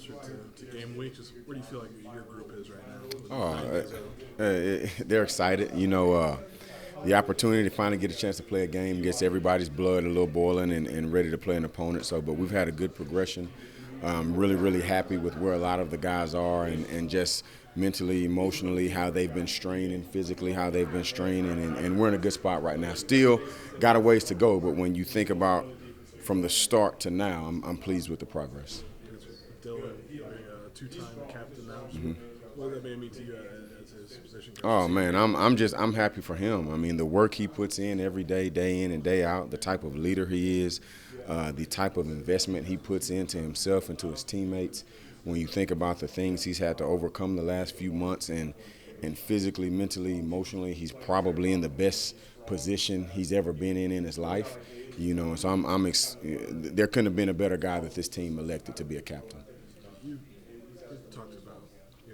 closer to game week? Just where do you feel like your group is right now? With Oh, 9 days out? they're excited. The opportunity to finally get a chance to play a game gets everybody's blood a little boiling and ready to play an opponent. So, but we've had a good progression. Really, really happy with where a lot of the guys are and just mentally, emotionally, how they've been straining, physically, how they've been straining. And we're in a good spot right now. Still got a ways to go, but when you think about from the start to now, I'm pleased with the progress. Because with Dylan, a two-time captain now. So what does that mean to you as his position coach? Oh man, I'm happy for him. I mean, the work he puts in every day, day in and day out, the type of leader he is, the type of investment he puts into himself and to his teammates. When you think about the things he's had to overcome the last few months, and physically, mentally, emotionally, he's probably in the best position he's ever been in his life. So there couldn't have been a better guy that this team elected to be a captain. You talked about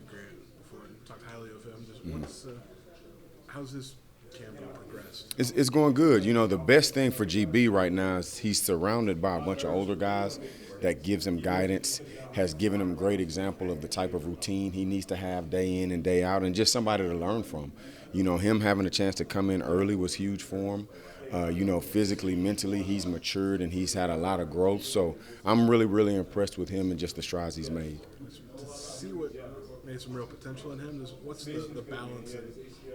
Grant before and talked highly of him. Just how's his campaign progressed? It's going good. The best thing for GB right now is he's surrounded by a bunch of older guys that gives him guidance, has given him great example of the type of routine he needs to have day in and day out, and just somebody to learn from. Him having a chance to come in early was huge for him. Physically, mentally, he's matured and he's had a lot of growth. So I'm really, really impressed with him and just the strides he's made. To see what made some real potential in him, what's the balance in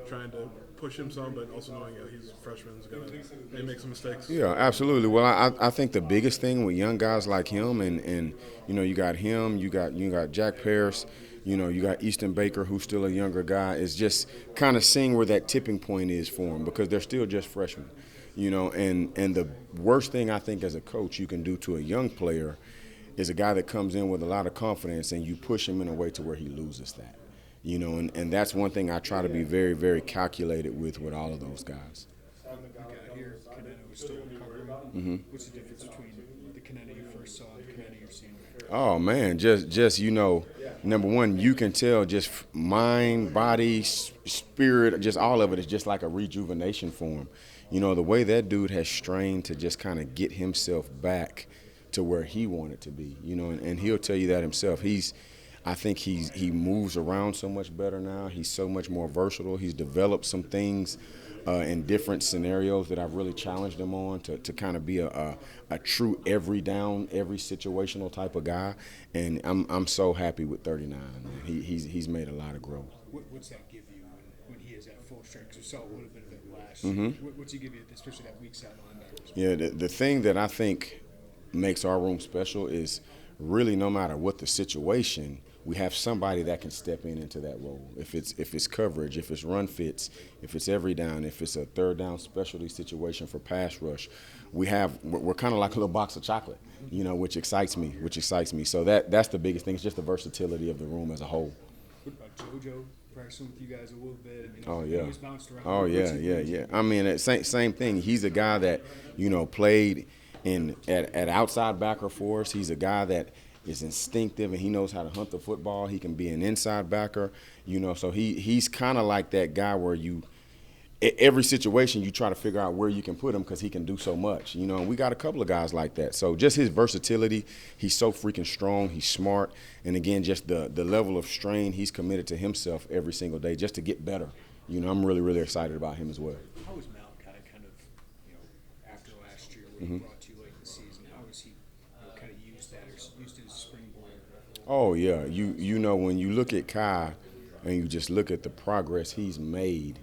trying to push him some, but also knowing he's a freshman, he's going to make some mistakes? Yeah, absolutely. Well, I think the biggest thing with young guys like him, and you got him, you got Jack Paris, you got Easton Baker, who's still a younger guy, is just kind of seeing where that tipping point is for him because they're still just freshmen. And the worst thing I think as a coach you can do to a young player is a guy that comes in with a lot of confidence and you push him in a way to where he loses that. And that's one thing I try to be very, very calculated with all of those guys. Here, Caneno is still recovering. What's the difference between the Caneno you first saw and the Caneno you're seeing? Oh man, just number one, you can tell just mind, body, spirit, just all of it is just like a rejuvenation for him. The way that dude has strained to just kind of get himself back to where he wanted to be, and he'll tell you that himself. I think he moves around so much better now. He's so much more versatile. He's developed some things in different scenarios that I've really challenged him on to kind of be a true every down, every situational type of guy. And I'm so happy with 39. He's made a lot of growth. What's that give you when he is at full strength? Because we saw a little bit of it last. What's he give you, especially that weak side linebacker? Yeah, the thing that I think makes our room special is really no matter what the situation, we have somebody that can step into that role. If it's coverage, if it's run fits, if it's every down, if it's a third down specialty situation for pass rush, we're kind of like a little box of chocolate, which excites me. So that's the biggest thing. It's just the versatility of the room as a whole. What about JoJo? Practicing with you guys a little bit. Oh yeah. He was bounced around. Oh yeah. I mean, same thing. He's a guy that played at outside backer for us. He's a guy that is instinctive and he knows how to hunt the football. He can be an inside backer, so he's kind of like that guy where every situation you try to figure out where you can put him because he can do so much, and we got a couple of guys like that. So just his versatility, he's so freaking strong, he's smart, and again, just the level of strain he's committed to himself every single day just to get better. I'm really, really excited about him as well. How was Malachi kind of, after last year when he brought to you late in the season, how has he kind of used that or used it as a springboard? Oh yeah, when you look at Kai and you just look at the progress he's made,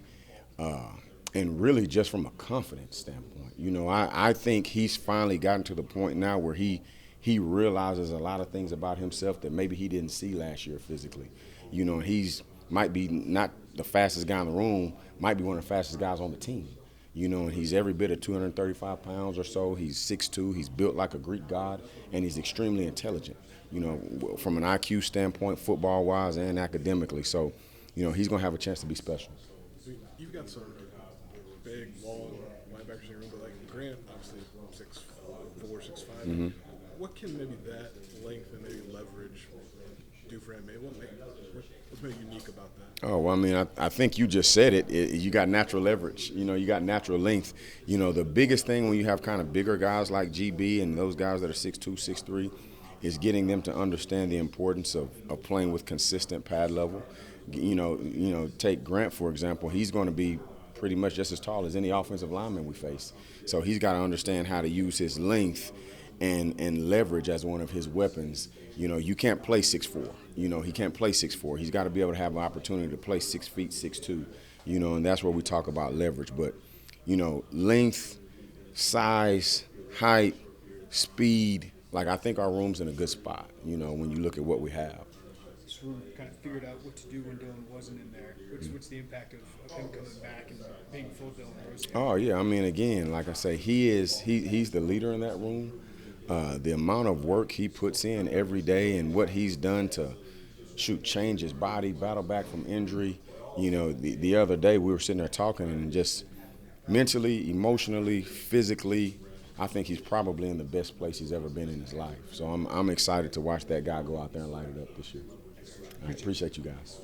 and really just from a confidence standpoint, I think he's finally gotten to the point now where he realizes a lot of things about himself that maybe he didn't see last year physically. He's might be not the fastest guy in the room, might be one of the fastest guys on the team. And he's every bit of 235 pounds or so. He's 6'2", he's built like a Greek god, and he's extremely intelligent, from an IQ standpoint, football-wise and academically. So, he's going to have a chance to be special. You've got some big, long linebackers in your room, but like Grant, obviously 6'4", 6'5". What can maybe that length and maybe leverage do for him? What's maybe unique about that? Oh, well, I mean, I think you just said it. You got natural leverage. You got natural length. The biggest thing when you have kind of bigger guys like GB and those guys that are 6'2", 6'3", is getting them to understand the importance of playing with consistent pad level. Take Grant, for example. He's going to be pretty much just as tall as any offensive lineman we face. So he's got to understand how to use his length and leverage as one of his weapons. You can't play 6'4". He can't play 6'4". He's got to be able to have an opportunity to play 6 feet, 6'2". And that's where we talk about leverage. But, length, size, height, speed, like I think our room's in a good spot, when you look at what we have. This room kind of figured out what to do when Dylan wasn't in there. What's the impact of him coming back and being full Dylan Rose? Oh, yeah. I mean, again, like I say, he's the leader in that room. The amount of work he puts in every day and what he's done to change his body, battle back from injury. The other day we were sitting there talking, and just mentally, emotionally, physically, I think he's probably in the best place he's ever been in his life. So I'm excited to watch that guy go out there and light it up this year. I appreciate you guys.